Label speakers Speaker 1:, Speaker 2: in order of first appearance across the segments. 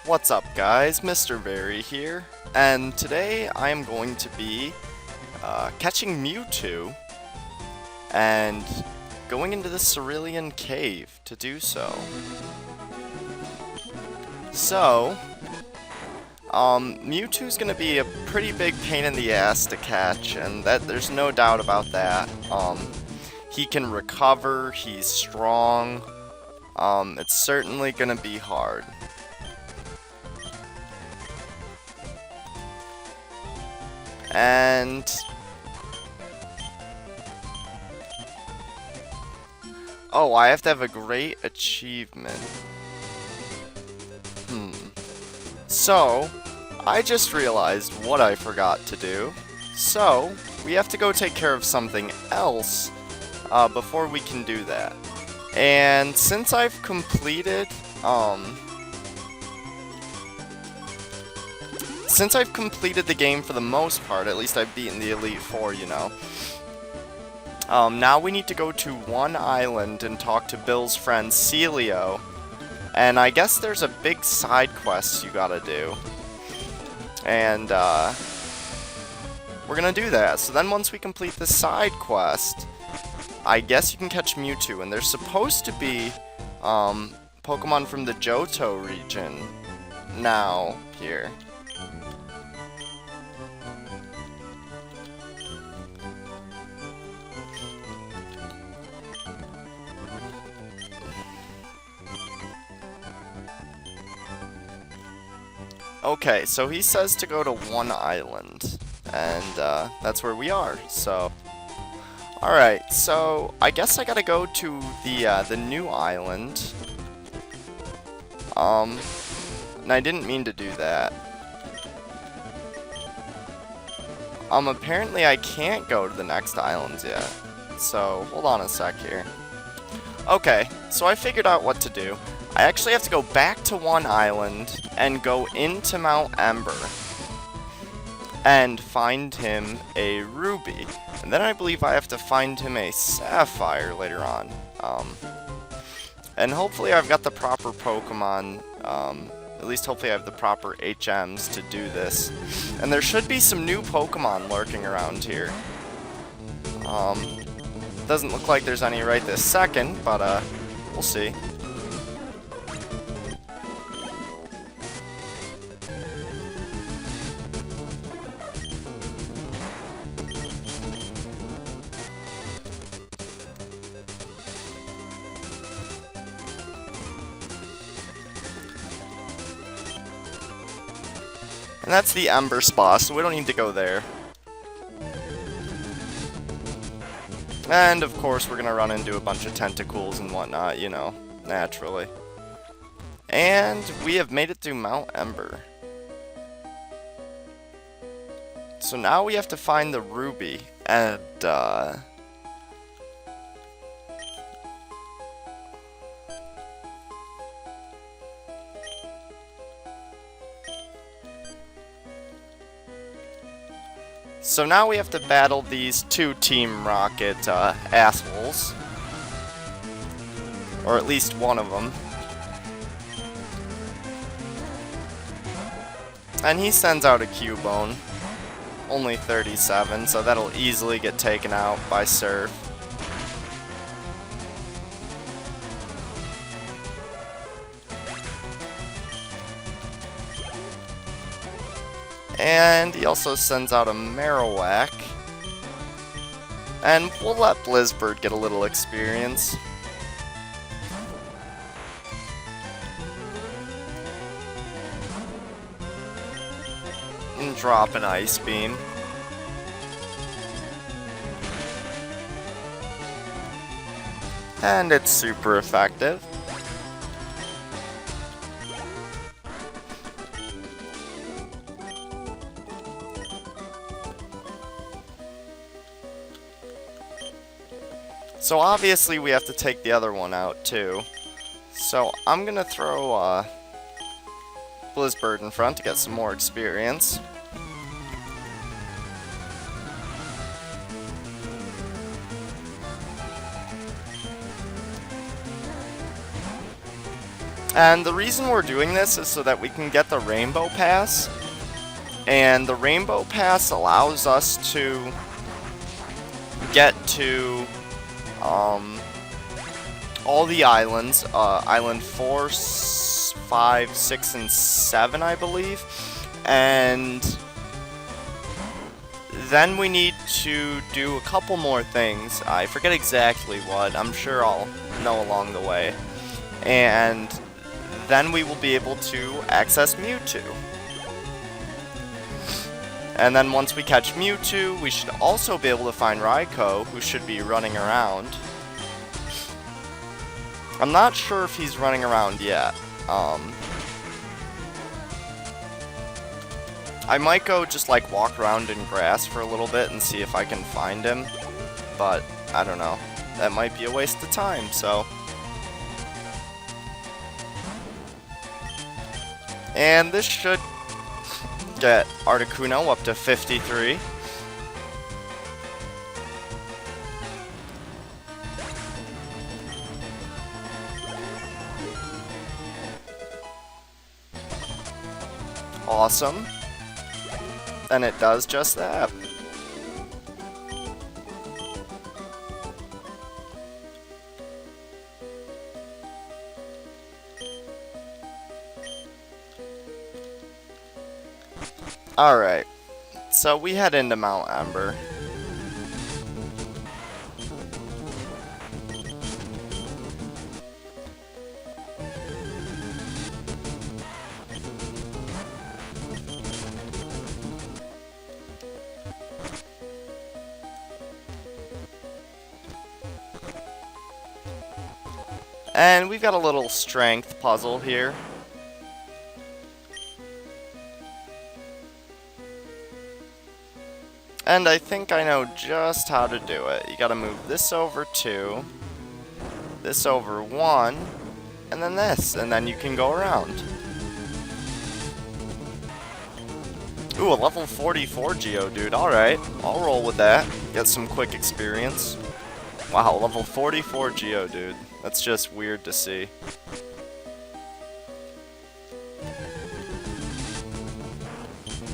Speaker 1: What's up guys, MrVerry here, and today I am going to be catching Mewtwo and going into the Cerulean Cave to do so. Mewtwo's gonna be a pretty big pain in the ass to catch, and there's no doubt about that. He can recover, he's strong, it's certainly gonna be hard. And oh, I have to have a great achievement. So, I just realized what I forgot to do. So, we have to go take care of something else before we can do that. And since I've completed the game for the most part, at least I've beaten the Elite Four, you know. Now we need to go to one island and talk to Bill's friend Celio. And I guess there's a big side quest you gotta do. And, we're gonna do that. So then once we complete the side quest, I guess you can catch Mewtwo. And there's supposed to be, Pokemon from the Johto region now here. Okay, so he says to go to one island, and that's where we are, so... Alright, so I guess I gotta go to the new island. And I didn't mean to do that. Apparently I can't go to the next islands yet, so hold on a sec here. Okay, so I figured out what to do. I actually have to go back to one island and go into Mount Ember and find him a Ruby. And then I believe I have to find him a Sapphire later on. And hopefully I've got the proper Pokemon, at least hopefully I have the proper HMs to do this. And there should be some new Pokemon lurking around here. Doesn't look like there's any right this second, but we'll see. And that's the Ember Spa, so we don't need to go there. And of course we're gonna run into a bunch of tentacles and whatnot, you know, naturally. And we have made it through Mount Ember. So now we have to find the Ruby, and so now we have to battle these two Team Rocket assholes. Or at least one of them. And he sends out a Cubone. Only 37, so that'll easily get taken out by Surf. And he also sends out a Marowak. And we'll let Blizzbird get a little experience. And drop an Ice Beam. And it's super effective. So obviously we have to take the other one out too. So I'm gonna throw Blizzbird in front to get some more experience. And the reason we're doing this is so that we can get the Rainbow Pass. And the Rainbow Pass allows us to get to all the islands, Island 4, 5, 6, and 7, I believe. And then we need to do a couple more things. I forget exactly what. I'm sure I'll know along the way. And then we will be able to access Mewtwo. And then once we catch Mewtwo, we should also be able to find Raikou, who should be running around. I'm not sure if he's running around yet. I might go just like walk around in grass for a little bit and see if I can find him. But, I don't know. That might be a waste of time, so. And this should get Articuno up to 53. Awesome. And it does just that. Alright, so we head into Mount Ember. And we've got a little strength puzzle here. And I think I know just how to do it. You gotta move this over 2, this over 1, and then this, and then you can go around. Ooh, a level 44 Geodude, alright. I'll roll with that. Get some quick experience. Wow, level 44 Geodude. That's just weird to see.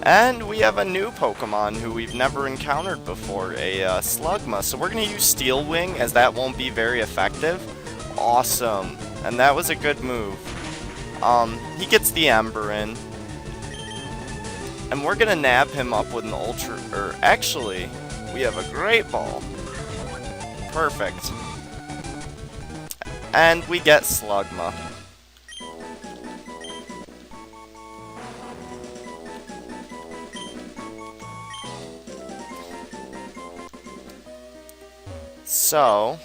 Speaker 1: And we have a new Pokemon who we've never encountered before, a Slugma. So we're going to use Steel Wing, as that won't be very effective. Awesome. And that was a good move. He gets the Ember in. And we're going to nab him up with an Ultra... actually, we have a Great Ball. Perfect. And we get Slugma. So,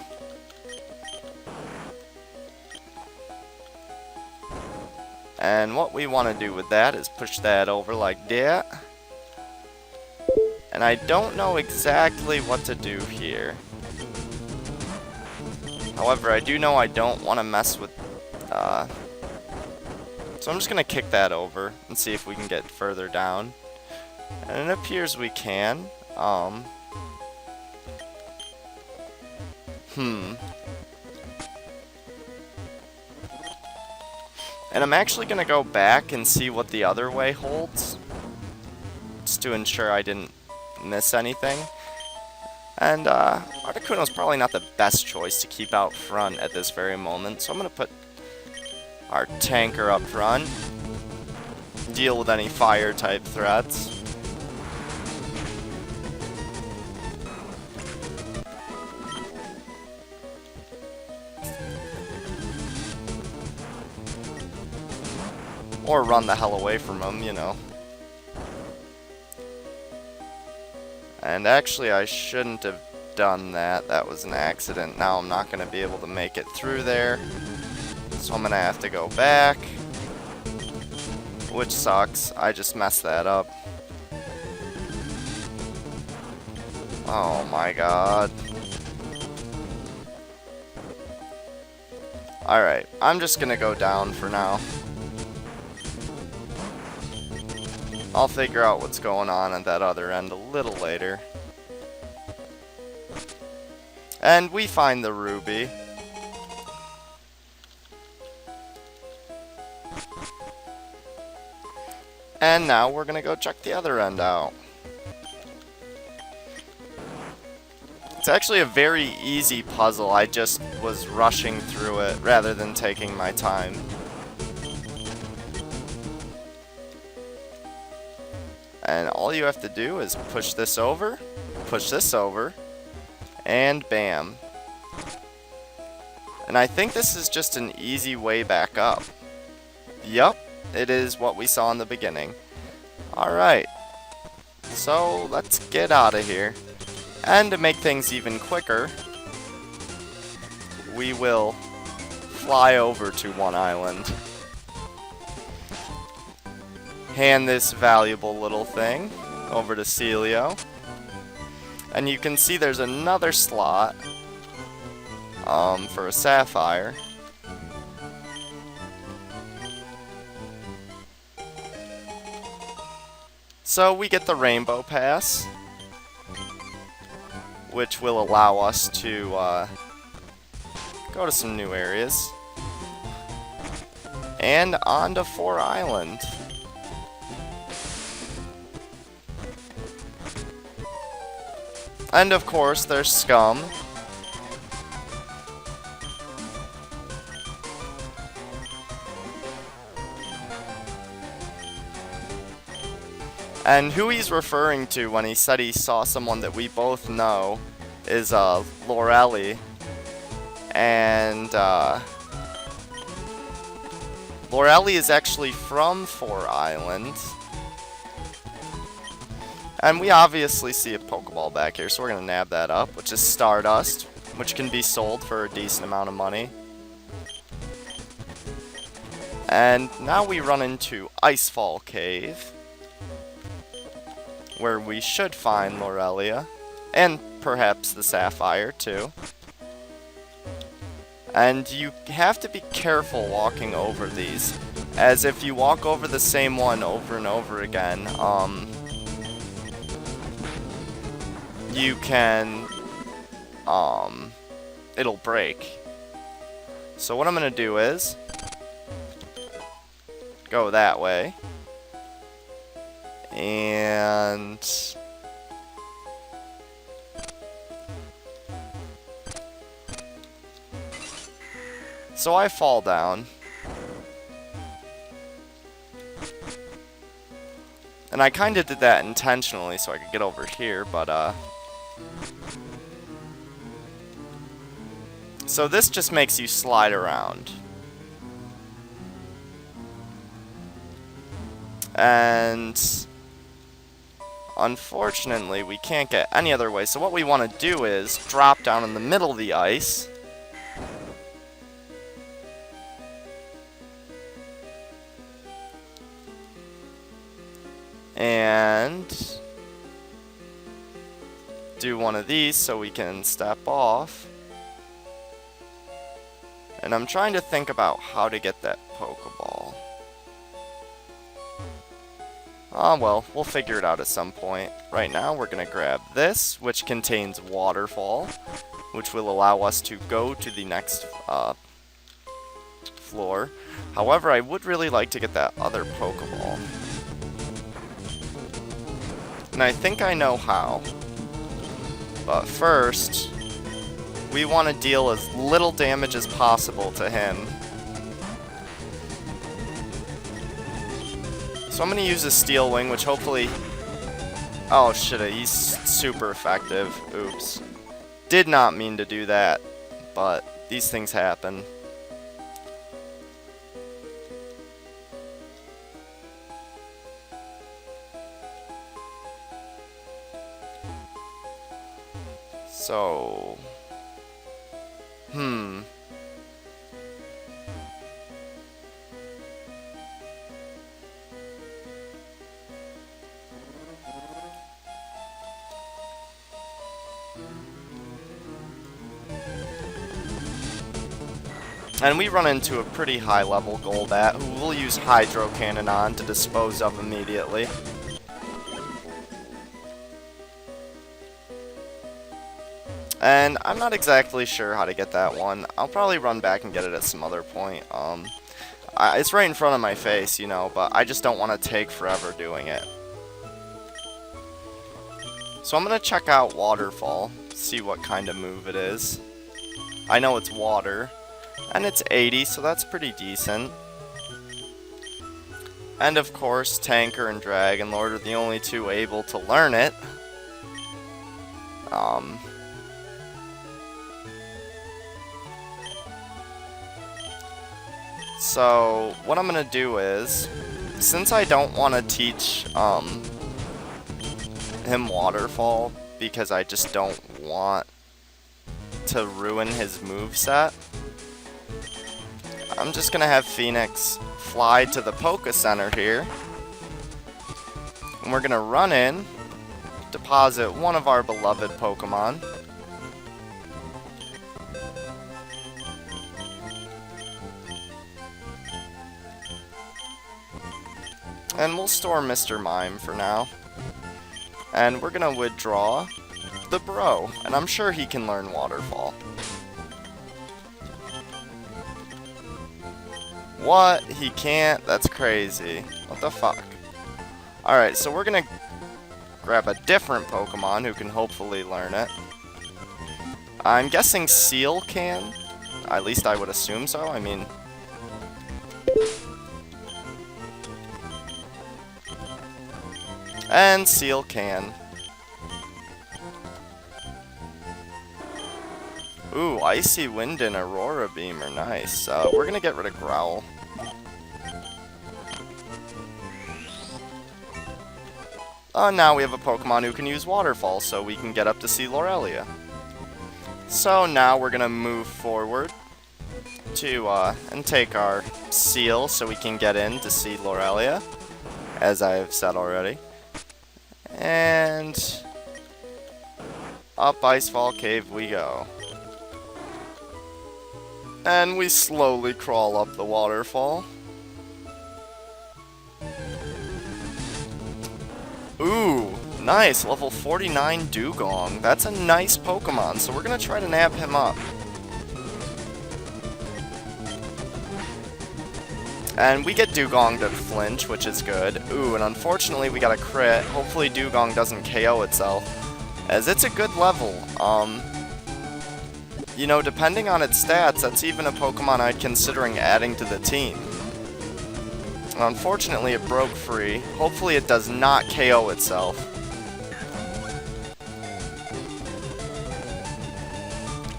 Speaker 1: and what we want to do with that is push that over like that. And I don't know exactly what to do here. However, I do know I don't want to mess with, so I'm just going to kick that over and see if we can get further down. And it appears we can. And I'm actually going to go back and see what the other way holds, just to ensure I didn't miss anything. And Articuno's probably not the best choice to keep out front at this very moment, so I'm going to put our tanker up front, deal with any fire type threats. Or run the hell away from him, you know. And actually, I shouldn't have done that. That was an accident. Now I'm not going to be able to make it through there. So I'm going to have to go back. Which sucks. I just messed that up. Oh my god. Alright, I'm just going to go down for now. I'll figure out what's going on at that other end a little later. And we find the ruby. And now we're gonna go check the other end out. It's actually a very easy puzzle. I just was rushing through it rather than taking my time. And all you have to do is push this over, and bam. And I think this is just an easy way back up. Yup, it is what we saw in the beginning. Alright, so let's get out of here. And to make things even quicker, we will fly over to one island. Hand this valuable little thing over to Celio. And you can see there's another slot for a Sapphire. So we get the Rainbow Pass, which will allow us to go to some new areas. And on to 4 Island. And of course, there's Scum. And who he's referring to when he said he saw someone that we both know is Lorelei. And Lorelei is actually from 4 Island. And we obviously see a Pokeball back here, so we're going to nab that up, which is Stardust, which can be sold for a decent amount of money. And now we run into Icefall Cave, where we should find Lorelei, and perhaps the Sapphire too. And you have to be careful walking over these, as if you walk over the same one over and over again, you can, it'll break. So what I'm gonna do is go that way, and so I fall down. And I kinda did that intentionally so I could get over here, but so this just makes you slide around. And unfortunately, we can't get any other way. So what we want to do is drop down in the middle of the ice. And do one of these so we can step off. And I'm trying to think about how to get that Pokeball. Oh well, we'll figure it out at some point. Right now we're going to grab this, which contains Waterfall, which will allow us to go to the next floor. However, I would really like to get that other Pokeball. And I think I know how. But first, we want to deal as little damage as possible to him. So I'm going to use a Steel Wing, which hopefully... Oh shit, he's super effective. Oops. Did not mean to do that, but these things happen. So... And we run into a pretty high level Golbat, who we'll use Hydro Cannon on to dispose of immediately. And I'm not exactly sure how to get that one. I'll probably run back and get it at some other point. It's right in front of my face, you know, but I just don't want to take forever doing it. So I'm going to check out Waterfall, see what kind of move it is. I know it's water, and it's 80, so that's pretty decent. And of course, Tanker and Dragon Lord are the only two able to learn it. So, what I'm going to do is, since I don't want to teach him Waterfall, because I just don't want to ruin his moveset, I'm just going to have Phoenix fly to the Poké Center here. And we're going to run in, deposit one of our beloved Pokemon. And we'll store Mr. Mime for now. And we're going to withdraw the Bro. And I'm sure he can learn Waterfall. What? He can't? That's crazy. What the fuck? Alright, so we're going to grab a different Pokemon who can hopefully learn it. I'm guessing Seal can. At least I would assume so. I mean... And Seal can. Ooh, Icy Wind and Aurora Beam are nice. We're gonna get rid of Growl. Now we have a Pokemon who can use Waterfall, so we can get up to see Lorelei. So now we're gonna move forward to and take our Seal so we can get in to see Lorelei, as I've said already. And up Icefall Cave we go. And we slowly crawl up the waterfall. Ooh, nice, level 49 Dugong. That's a nice Pokemon, so we're gonna try to nab him up. And we get Dugong to flinch, which is good. Ooh, and unfortunately we got a crit. Hopefully Dugong doesn't KO itself, as it's a good level. You know, depending on its stats, that's even a Pokemon I'd considering adding to the team. Unfortunately, it broke free. Hopefully it does not KO itself.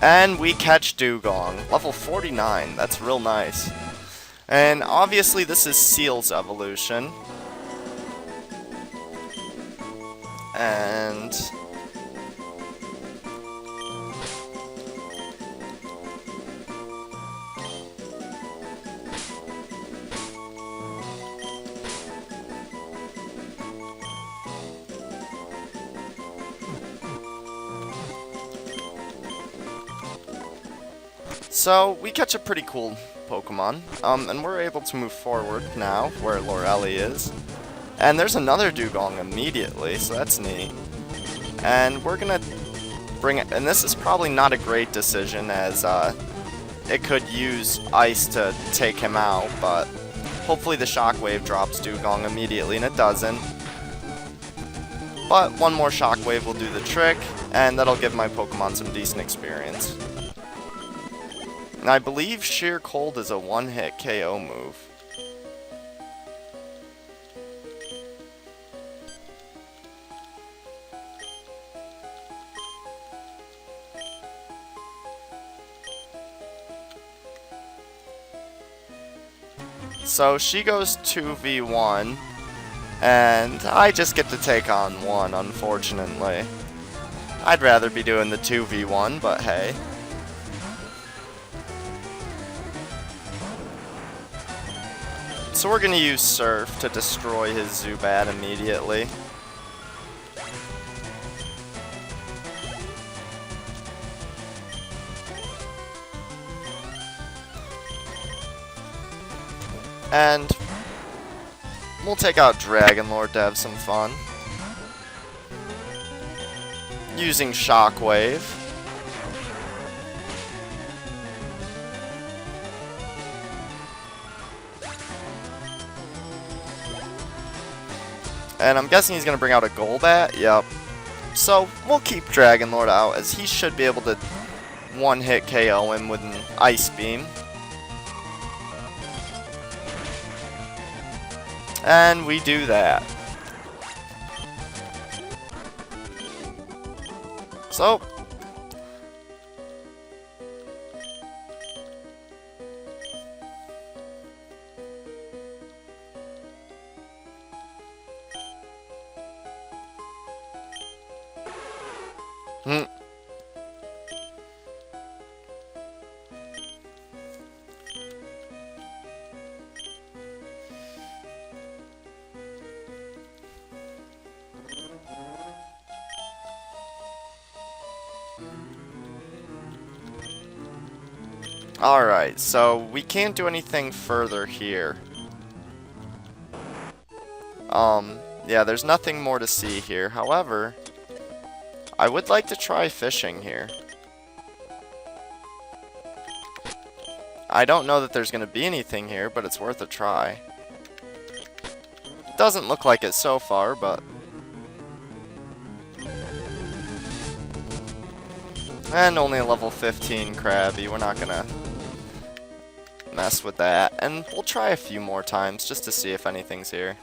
Speaker 1: And we catch Dugong. Level 49. That's real nice. And obviously this is Seal's evolution. And... so, we catch a pretty cool Pokemon, and we're able to move forward now, where Lorelei is. And there's another Dugong immediately, so that's neat. And we're gonna bring it, and this is probably not a great decision, as it could use Ice to take him out, but hopefully the Shockwave drops Dugong immediately, and it doesn't. But one more Shockwave will do the trick, and that'll give my Pokemon some decent experience. And I believe Sheer Cold is a one-hit KO move. So she goes 2v1, and I just get to take on one, unfortunately. I'd rather be doing the 2v1, but hey. So we're going to use Surf to destroy his Zubat immediately. And we'll take out Dragon Lord to have some fun. Using Shockwave. And I'm guessing he's going to bring out a Golbat. Yep. So, we'll keep Dragon Lord out, as he should be able to one-hit KO him with an Ice Beam. And we do that. So, alright, so we can't do anything further here. Yeah, there's nothing more to see here. However, I would like to try fishing here. I don't know that there's going to be anything here, but it's worth a try. Doesn't look like it so far, but... And only a level 15 Krabby. We're not going to mess with that. And we'll try a few more times just to see if anything's here.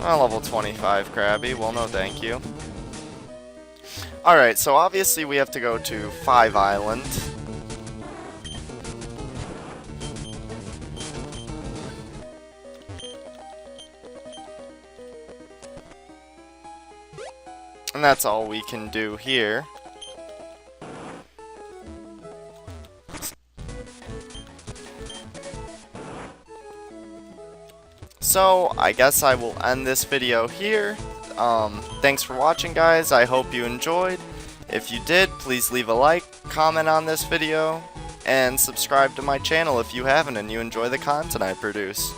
Speaker 1: Level 25 Krabby. Well, no thank you. Alright, so obviously we have to go to 5 Island. And that's all we can do here. So, I guess I will end this video here. Thanks for watching, guys. I hope you enjoyed. If you did, please leave a like, comment on this video, and subscribe to my channel if you haven't and you enjoy the content I produce.